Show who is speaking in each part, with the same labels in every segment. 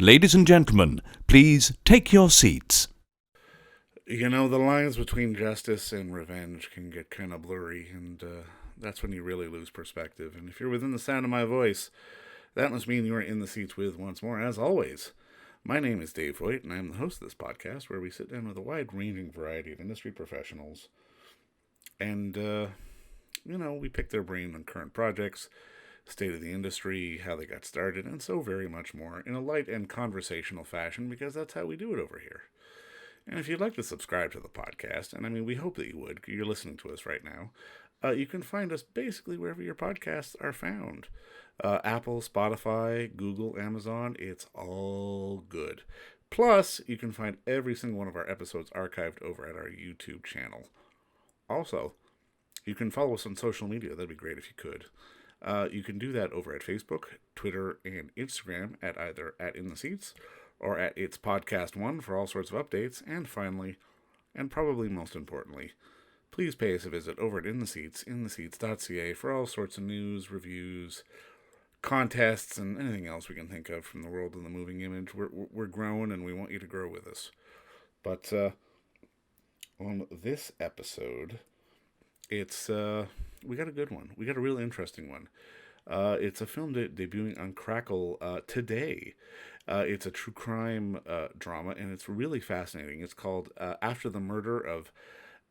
Speaker 1: Ladies and gentlemen, please take your seats.
Speaker 2: You know, the lines between justice and revenge can get kind of blurry, and that's when you really lose perspective. And if you're within the sound of my voice, that must mean you are in the seats with, once more, as always. My name is Dave Voigt, and I'm the host of this podcast where we sit down with a wide-ranging variety of industry professionals. And, we pick their brain on current projects, state of the industry, how they got started, and so very much more in a light and conversational fashion because that's how we do it over here. And if you'd like to subscribe to the podcast, and we hope that you would, you're listening to us right now, you can find us basically wherever your podcasts are found. Apple, Spotify, Google, Amazon, it's all good. Plus, you can find every single one of our episodes archived over at our YouTube channel. Also, you can follow us on social media. That'd be great if you could. You can do that over at Facebook, Twitter, and Instagram at either at In The Seats or at It's Podcast One for all sorts of updates. And finally, and probably most importantly, please pay us a visit over at In The Seats, intheseats.ca for all sorts of news, reviews, contests, and anything else we can think of from the world of the moving image. We're growing, and we want you to grow with us. But on this episode, it's we got a good one. We got a real interesting one. It's a film debuting on Crackle today. It's a true crime drama, and it's really fascinating. It's called After the Murder of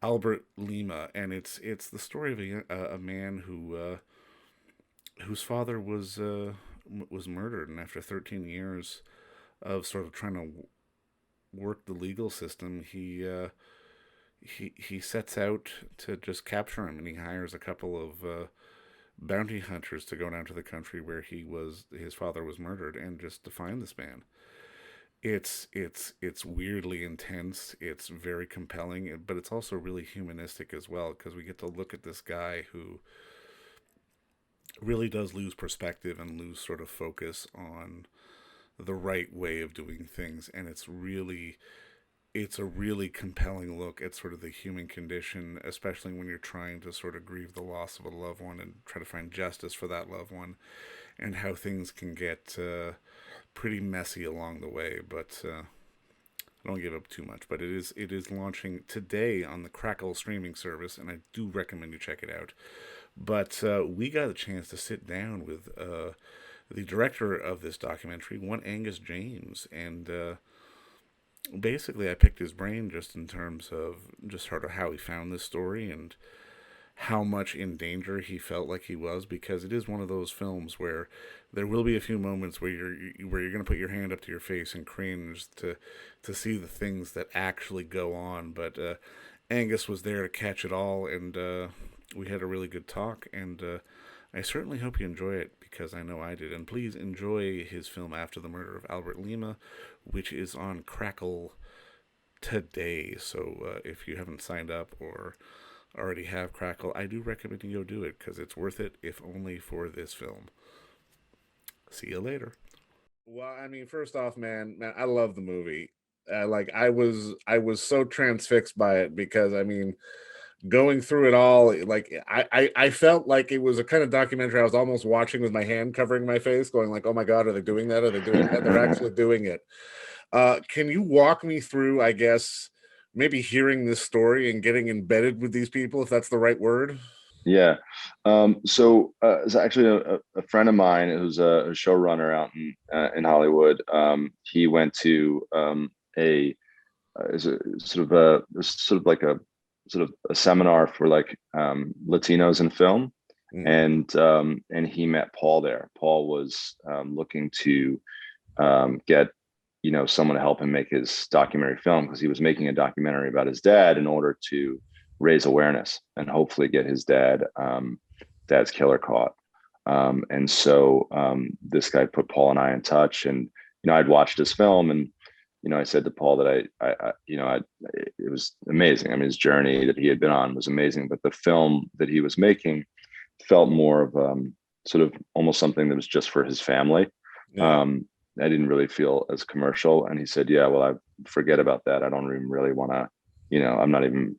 Speaker 2: Albert Lima, and it's the story of a man whose father was murdered, and after 13 years of sort of trying to work the legal system, he sets out to just capture him, and he hires a couple of bounty hunters to go down to the country where his father was murdered, and just to find this man. It's weirdly intense. It's very compelling, but it's also really humanistic as well, because we get to look at this guy who really does lose perspective and lose sort of focus on the right way of doing things, and it's a really compelling look at sort of the human condition, especially when you're trying to sort of grieve the loss of a loved one and try to find justice for that loved one, and how things can get pretty messy along the way. But I don't give up too much. But it is launching today on the Crackle streaming service, and I do recommend you check it out. But we got a chance to sit down with the director of this documentary, one Aengus James, and basically I picked his brain just in terms of just sort of how he found this story and how much in danger he felt like he was, because it is one of those films where there will be a few moments where you're going to put your hand up to your face and cringe to see the things that actually go on. But Aengus was there to catch it all, and we had a really good talk, and I certainly hope you enjoy it, because I know I did. And please enjoy his film After the Murder of Albert Lima, which is on Crackle today. So if you haven't signed up or already have Crackle, I do recommend you go do it, because it's worth it, if only for this film. See you later. Well, first off, man, I love the movie. I was so transfixed by it, because going through it all, I felt like it was a kind of documentary I was almost watching with my hand covering my face, going like, oh my God, are they doing that? Are they doing that? They're actually doing it. Can you walk me through, I guess, maybe hearing this story and getting embedded with these people, if that's the right word?
Speaker 3: Yeah. So it's actually a friend of mine who's a showrunner out in Hollywood. He went to is a sort of like a seminar for Latinos in film, and he met Paul there. Paul was looking to get someone to help him make his documentary film, because he was making a documentary about his dad in order to raise awareness and hopefully get his dad's killer caught. And so this guy put Paul and I in touch, and I'd watched his film, and I said to Paul that it was amazing. His journey that he had been on was amazing, but the film that he was making felt more of sort of almost something that was just for his family. Yeah. I didn't really feel as commercial. And he said, yeah, well, I forget about that. I don't even really want to, I'm not even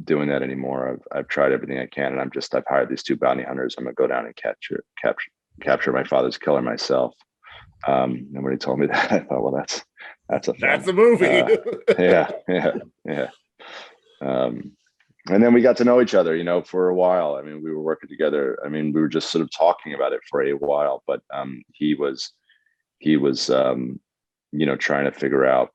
Speaker 3: doing that anymore. I've tried everything I can, and I've hired these two bounty hunters. I'm gonna go down and capture my father's killer myself. And when he told me that, I thought, well, that's a film.
Speaker 2: That's a movie.
Speaker 3: Yeah. Um, and then we got to know each other, for a while. I mean, we were working together. I mean, we were just sort of talking about it for a while, but he was trying to figure out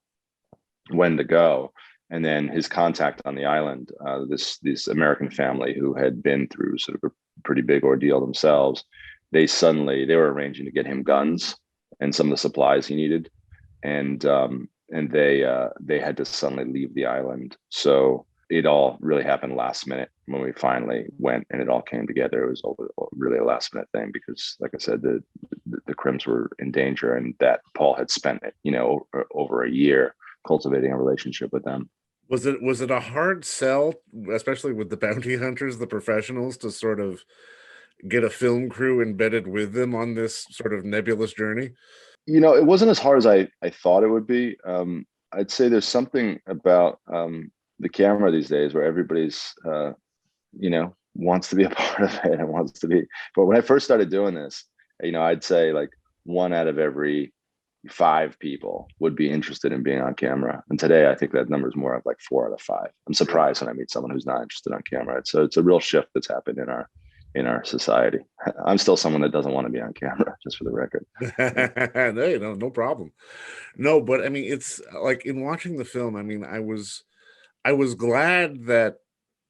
Speaker 3: when to go. And then his contact on the island, this American family who had been through sort of a pretty big ordeal themselves, they were arranging to get him guns and some of the supplies he needed, and they had to suddenly leave the island. So it all really happened last minute when we finally went, and it all came together. It was really a last minute thing because, like I said, the Crims were in danger, and that Paul had spent over a year cultivating a relationship with them.
Speaker 2: Was it a hard sell, especially with the bounty hunters, the professionals, to sort of get a film crew embedded with them on this sort of nebulous journey?
Speaker 3: It wasn't as hard as I thought it would be. I'd say there's something about the camera these days where everybody's, wants to be a part of it and wants to be. But when I first started doing this, I'd say like 1 out of every 5 people would be interested in being on camera. And today I think that number is more of like 4 out of 5. I'm surprised when I meet someone who's not interested on camera. It's a real shift that's happened in our society. I'm still someone that doesn't want to be on camera, just for the record.
Speaker 2: Hey, no problem. No, but I mean, it's like in watching the film, I mean, I was glad that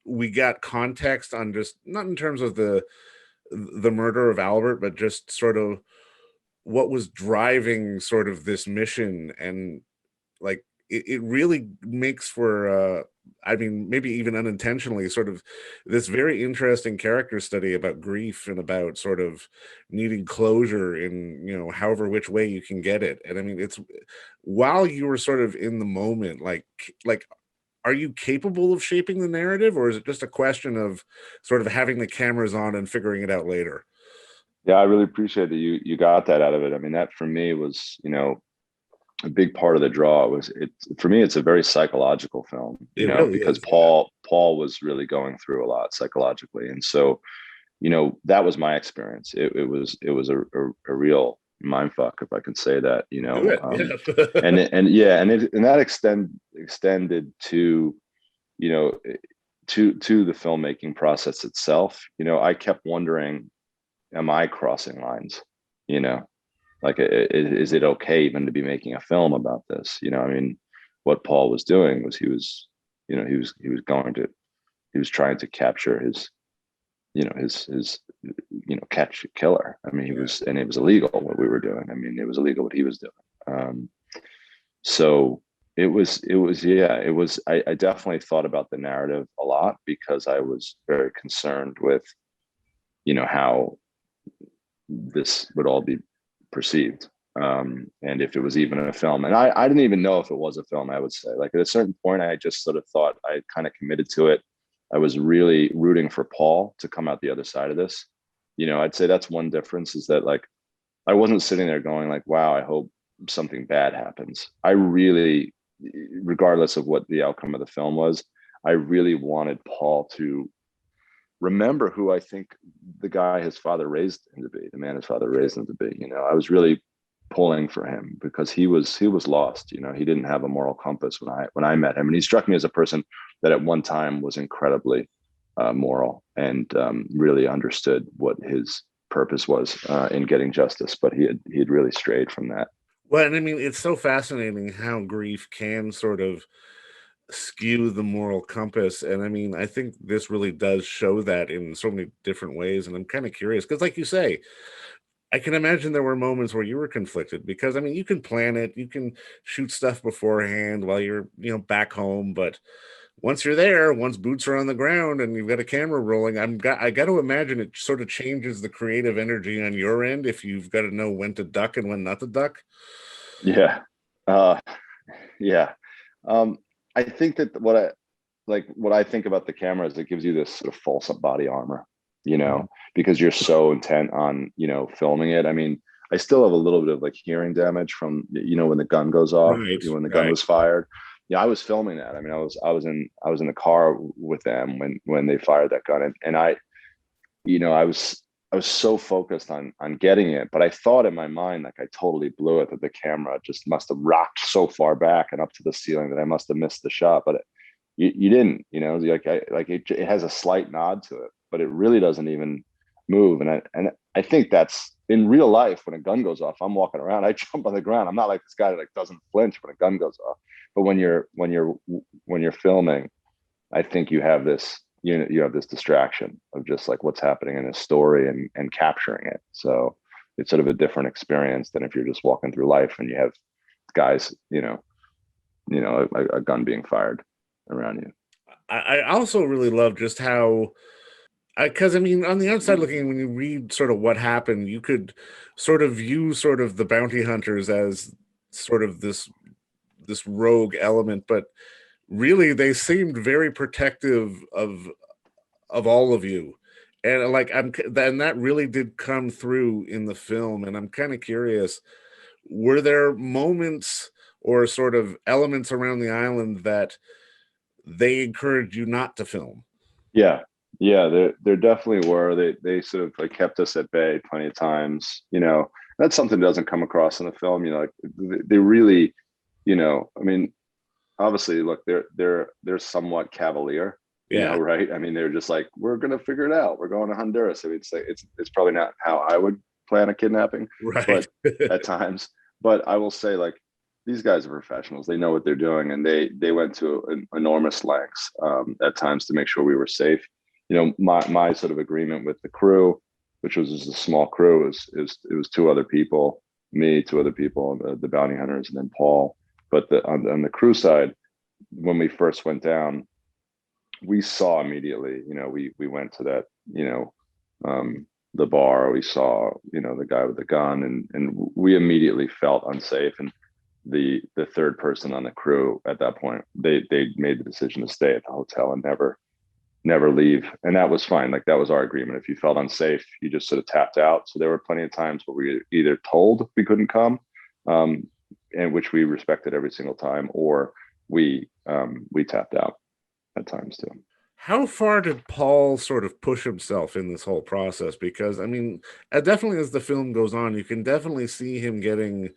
Speaker 2: we got context on, just not in terms of the murder of Albert, but just sort of what was driving sort of this mission. And like it really makes for I mean, maybe even unintentionally, sort of this very interesting character study about grief and about sort of needing closure in, however which way you can get it. And I mean, it's while you were sort of in the moment, like are you capable of shaping the narrative, or is it just a question of sort of having the cameras on and figuring it out later?
Speaker 3: Yeah, I really appreciate that you got that out of it. I mean, that for me was, a big part of the draw. For me, it's a very psychological film,
Speaker 2: It really
Speaker 3: because
Speaker 2: is.
Speaker 3: Paul was really going through a lot psychologically. And so, that was my experience. It was a real mind fuck, if I can say that,
Speaker 2: Do it.
Speaker 3: and that extended to, to the filmmaking process itself. I kept wondering, am I crossing lines? Like, is it okay even to be making a film about this? I mean, what Paul was doing was he was trying to capture his catch a killer. I mean, and it was illegal what we were doing. I mean, it was illegal what he was doing. So it was, I definitely thought about the narrative a lot because I was very concerned with, how this would all be perceived, and if it was even a film. And I didn't even know if it was a film. I would say, like, at a certain point I just sort of thought I kind of committed to it. I was really rooting for Paul to come out the other side of this. I'd say that's one difference, is that, like, I wasn't sitting there going like, wow, I hope something bad happens. I really, regardless of what the outcome of the film was, I really wanted Paul to remember who I think the guy his father raised him to be, the man his father raised him to be. I was really pulling for him because he was lost. He didn't have a moral compass when I met him, and he struck me as a person that at one time was incredibly moral and really understood what his purpose was in getting justice, but he had really strayed from that.
Speaker 2: Well, and I mean, it's so fascinating how grief can sort of skew the moral compass. And I mean, I think this really does show that in so many different ways. And I'm kind of curious because, like you say, I can imagine there were moments where you were conflicted because, I mean, you can plan it, you can shoot stuff beforehand while you're, back home. But once you're there, once boots are on the ground and you've got a camera rolling, I got to imagine it sort of changes the creative energy on your end if you've got to know when to duck and when not to duck.
Speaker 3: Yeah. Uh, yeah. I think that what I think about the camera is it gives you this sort of false body armor, because you're so intent on, filming it. I mean, I still have a little bit of like hearing damage from, when the gun goes off,
Speaker 2: Right,
Speaker 3: when the gun was fired. Yeah, I was filming that. I mean, I was in the car with them when they fired that gun, and I I was so focused on getting it, but I thought in my mind like I totally blew it, that the camera just must have rocked so far back and up to the ceiling that I must have missed the shot. But you didn't, like it has a slight nod to it, but it really doesn't even move. And I think that's in real life. When a gun goes off, I'm walking around, I jump on the ground. I'm not like this guy that like doesn't flinch when a gun goes off. But when you're filming, I think you have this distraction of just like what's happening in a story and capturing it. So it's sort of a different experience than if you're just walking through life and you have guys, a gun being fired around you.
Speaker 2: I also really love just how, because I mean, on the outside looking, when you read sort of what happened, you could sort of view sort of the bounty hunters as sort of this rogue element, but really they seemed very protective of all of you. And like and that really did come through in the film. And I'm kind of curious, were there moments or sort of elements around the island that they encouraged you not to film?
Speaker 3: Yeah. Yeah, there definitely were. They sort of like kept us at bay plenty of times. That's something that doesn't come across in the film. Like they really, I mean, obviously, look, they're somewhat cavalier,
Speaker 2: Yeah.
Speaker 3: right? I mean, they're just like, we're gonna figure it out. We're going to Honduras. I mean, it's probably not how I would plan a kidnapping,
Speaker 2: Right.
Speaker 3: but at times. But I will say, like, these guys are professionals. They know what they're doing, and they went to enormous lengths at times to make sure we were safe. My sort of agreement with the crew, which was just a small crew, it was two other people, me, two other people, the bounty hunters, and then Paul. But on the crew side, when we first went down, we saw immediately. We went to that, the bar. We saw, the guy with the gun, and we immediately felt unsafe. And the third person on the crew at that point, they made the decision to stay at the hotel and never leave, and that was fine. Like that was our agreement. If you felt unsafe, you just sort of tapped out. So there were plenty of times where we either told we couldn't come, and which we respected every single time, or we tapped out at times too.
Speaker 2: How far did Paul sort of push himself in this whole process? Because I mean, definitely as the film goes on, you can definitely see him getting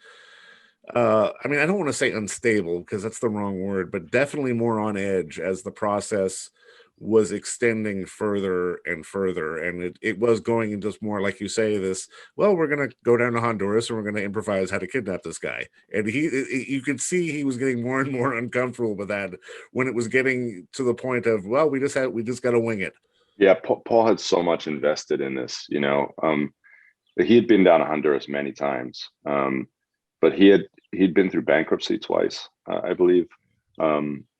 Speaker 2: I mean, I don't want to say unstable because that's the wrong word, but definitely more on edge as the process was extending further and further. And it was going into more, like you say, this, well, we're going to go down to Honduras and we're going to improvise how to kidnap this guy. And you could see he was getting more and more uncomfortable with that when it was getting to the point of, well, we just got to wing it.
Speaker 3: Yeah, Paul had so much invested in this. He had been down to Honduras many times, but he'd been through bankruptcy twice, I believe.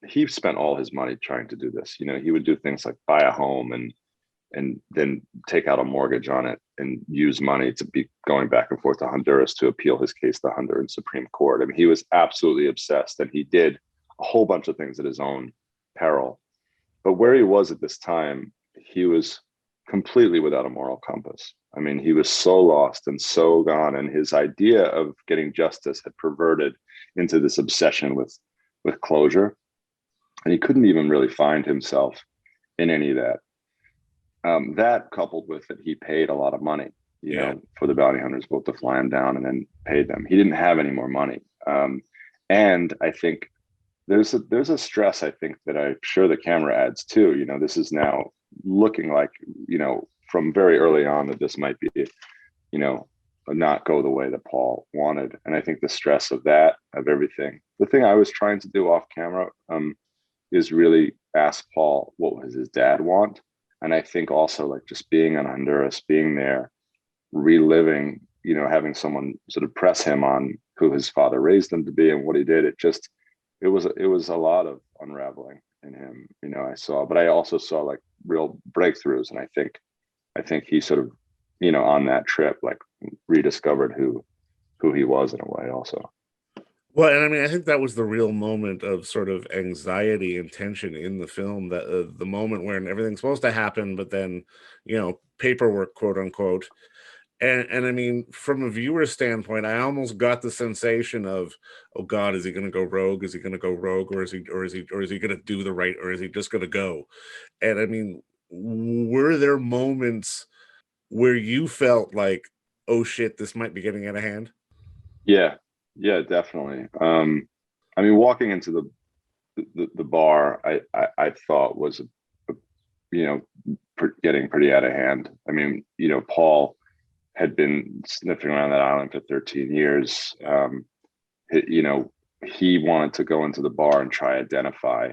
Speaker 3: He spent all his money trying to do this. He would do things like buy a home and then take out a mortgage on it and use money to be going back and forth to Honduras to appeal his case to the Honduran Supreme Court. I mean, he was absolutely obsessed, and he did a whole bunch of things at his own peril. But where he was at this time, he was completely without a moral compass. I mean, he was so lost and so gone, and his idea of getting justice had perverted into this obsession with closure, and he couldn't even really find himself in any of that. That coupled with that, he paid a lot of money, for the bounty hunters, both to fly him down and then paid them. He didn't have any more money, and I think there's a stress, I think, that I'm sure the camera adds too. This is now looking like, from very early on, that this might be, not go the way that Paul wanted. And I think the stress of that, of everything, the thing I was trying to do off camera, is really ask Paul what was his dad want. And I think also, like, just being in Honduras, being there, reliving, having someone sort of press him on who his father raised him to be and what he did. It was a lot of unraveling in him, I saw, but I also saw like real breakthroughs. And I think he sort of, on that trip, like rediscovered who he was in a way also.
Speaker 2: Well, and I mean, I think that was the real moment of sort of anxiety and tension in the film, that the moment when everything's supposed to happen, but then, paperwork, quote unquote. And I mean, from a viewer standpoint, I almost got the sensation of, oh God, is he going to go rogue? Is he going to go rogue, or is he going to do the right, or is he just going to go? And I mean, were there moments where you felt like, oh shit, this might be getting out of hand?
Speaker 3: Yeah, yeah, definitely. I mean, walking into the bar, I thought was you know getting pretty out of hand. I mean, Paul had been sniffing around that island for 13 years. You know, he wanted to go into the bar and try identify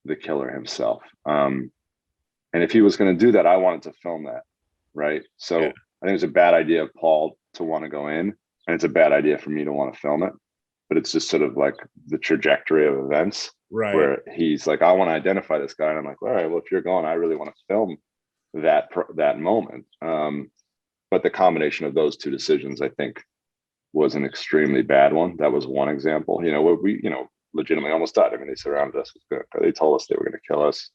Speaker 3: the killer himself. And if he was going to do that, I wanted to film that, right?
Speaker 2: Yeah.
Speaker 3: So I think it's a bad idea of Paul to want to go in, and it's a bad idea for me to want to film it. But it's just sort of like the trajectory of events
Speaker 2: Right.
Speaker 3: where he's like, I want to identify this guy, and I'm like, all right, well, if you're going, I really want to film that moment. But the combination of those two decisions, I think, was an extremely bad one. That was one example. Where we, legitimately almost died. I mean, they surrounded us. They told us they were going to kill us.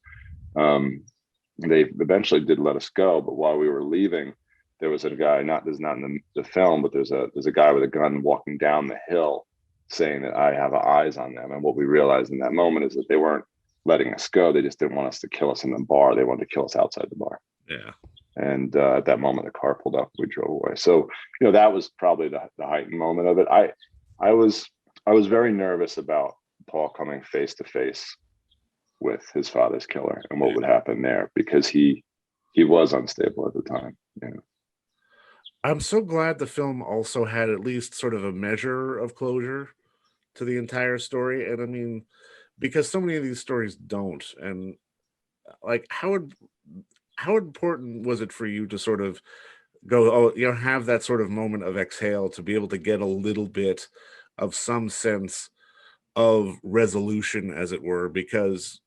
Speaker 3: They eventually did let us go, but while we were leaving, there was a guy. This is not in the film, but there's a guy with a gun walking down the hill, saying that I have eyes on them. And what we realized in that moment is that they weren't letting us go. They just didn't want us to kill us in the bar. They wanted to kill us outside the bar.
Speaker 2: Yeah.
Speaker 3: And at that moment, the car pulled up. We drove away. So that was probably the heightened moment of it. I was very nervous about Paul coming face to face with his father's killer and what would happen there, because he was unstable at the time.
Speaker 2: I'm so glad the film also had at least sort of a measure of closure to the entire story. And I mean, because so many of these stories don't. And like, how important was it for you to sort of go, oh, have that sort of moment of exhale to be able to get a little bit of some sense of resolution, as it were? Because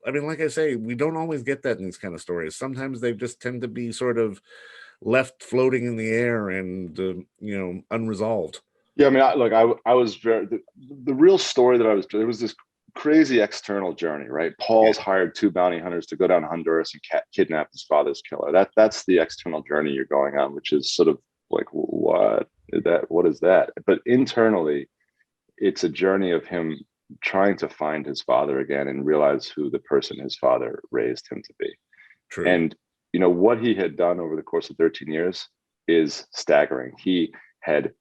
Speaker 2: I mean, like I say, we don't always get that in these kind of stories. Sometimes they just tend to be sort of left floating in the air and unresolved.
Speaker 3: Yeah, I mean, I was the real story that I was. There was this crazy external journey, right? Paul's hired 2 bounty hunters to go down to Honduras and kidnap his father's killer. That's the external journey you're going on, which is sort of like, what is that? What is that? But internally, it's a journey of him trying to find his father again and realize who the person his father raised him to be.
Speaker 2: True.
Speaker 3: And what he had done over the course of 13 years is staggering. He had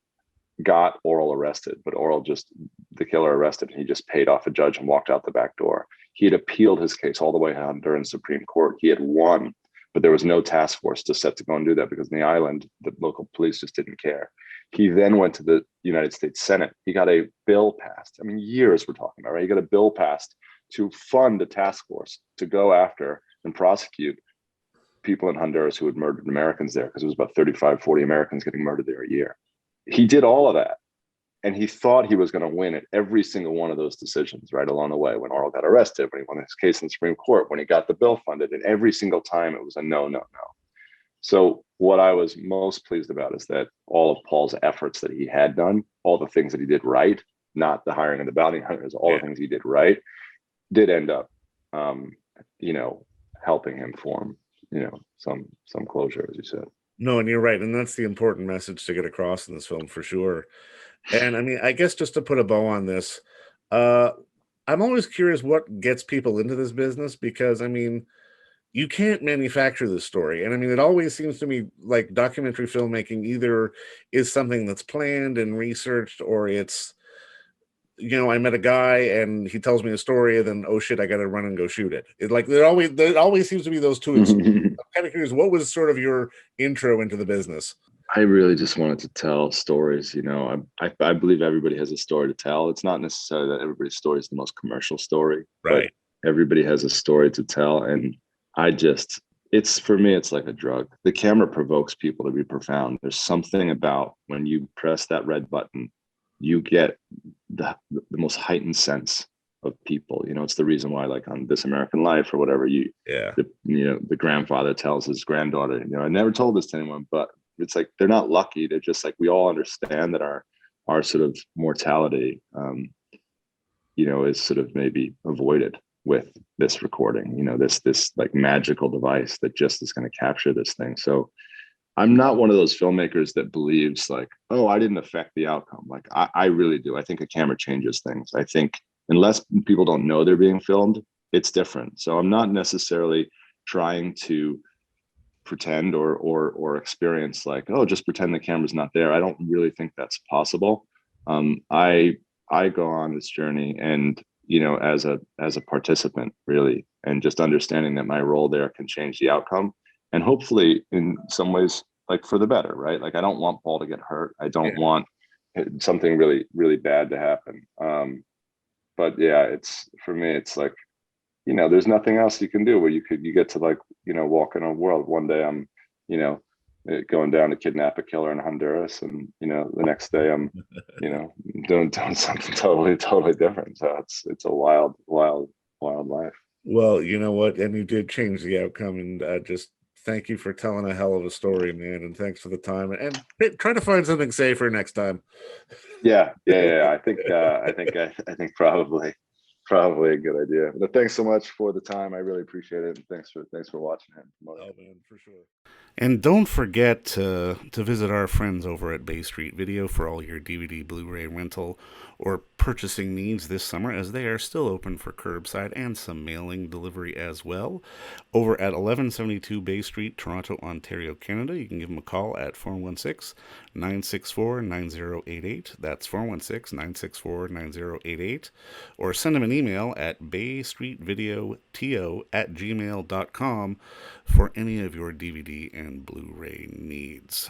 Speaker 3: got Oral arrested, but the killer arrested, and he just paid off a judge and walked out the back door. He had appealed his case all the way to Honduran Supreme Court. He had won, but there was no task force to go and do that, because in the island, the local police just didn't care. He then went to the United States Senate. He got a bill passed. I mean, years we're talking about, right? He got a bill passed to fund a task force to go after and prosecute people in Honduras who had murdered Americans there, because it was about 35, 40 Americans getting murdered there a year. He did all of that, and he thought he was going to win at every single one of those decisions right along the way. When Oral got arrested, when he won his case in the Supreme Court, when he got the bill funded, and every single time it was a no, no, no. So what I was most pleased about is that all of Paul's efforts that he had done, all the things that he did right, not the hiring of the bounty hunters, all the things he did right, did end up, helping him form, some closure, as you said.
Speaker 2: No, and you're right. And that's the important message to get across in this film for sure. And I mean, I guess just to put a bow on this, uh, I'm always curious what gets people into this business, because I mean, you can't manufacture this story. And I mean, it always seems to me like documentary filmmaking either is something that's planned and researched, or it's, I met a guy and he tells me a story, and then, oh shit, I got to run and go shoot it. It always seems to be those two extremes. I'm kind of curious, what was sort of your intro into the business?
Speaker 3: I really just wanted to tell stories. I believe everybody has a story to tell. It's not necessarily that everybody's story is the most commercial story,
Speaker 2: Right.
Speaker 3: but everybody has a story to tell. And for me, it's like a drug. The camera provokes people to be profound. There's something about when you press that red button, you get the most heightened sense of people. It's the reason why, like on This American Life or whatever, the grandfather tells his granddaughter, I never told this to anyone, but it's like, they're not lucky. They're just like, we all understand that our sort of mortality, is sort of maybe avoided with this recording, this like magical device that just is going to capture this thing. So I'm not one of those filmmakers that believes like, oh, I didn't affect the outcome. Like I really do. I think a camera changes things. I think unless people don't know they're being filmed, it's different. So I'm not necessarily trying to pretend or experience like, oh, just pretend the camera's not there. I don't really think that's possible. I go on this journey and, as a participant really, and just understanding that my role there can change the outcome, and hopefully in some ways like for the better, right? Like I don't want Paul to get hurt. I don't want something really, really bad to happen. But yeah, it's for me, it's like, there's nothing else you can do where you get to like, walk in a world. One day I'm, going down to kidnap a killer in Honduras, and the next day I'm, doing something totally different. So it's a wild, wild, wild life.
Speaker 2: Well, you know what? And you did change the outcome, and just thank you for telling a hell of a story, man. And thanks for the time. And try to find something safer next time.
Speaker 3: Yeah. I think probably a good idea. But thanks so much for the time. I really appreciate it. And thanks for watching and promoting.
Speaker 2: Oh man, for sure. And don't forget to visit our friends over at Bay Street Video for all your DVD, Blu-ray rental, or purchasing needs this summer, as they are still open for curbside and some mailing delivery as well. Over at 1172 Bay Street, Toronto, Ontario, Canada. You can give them a call at 416-964-9088. That's 416-964-9088. Or send them an email at baystreetvideoto@gmail.com for any of your DVD and Blu-ray needs.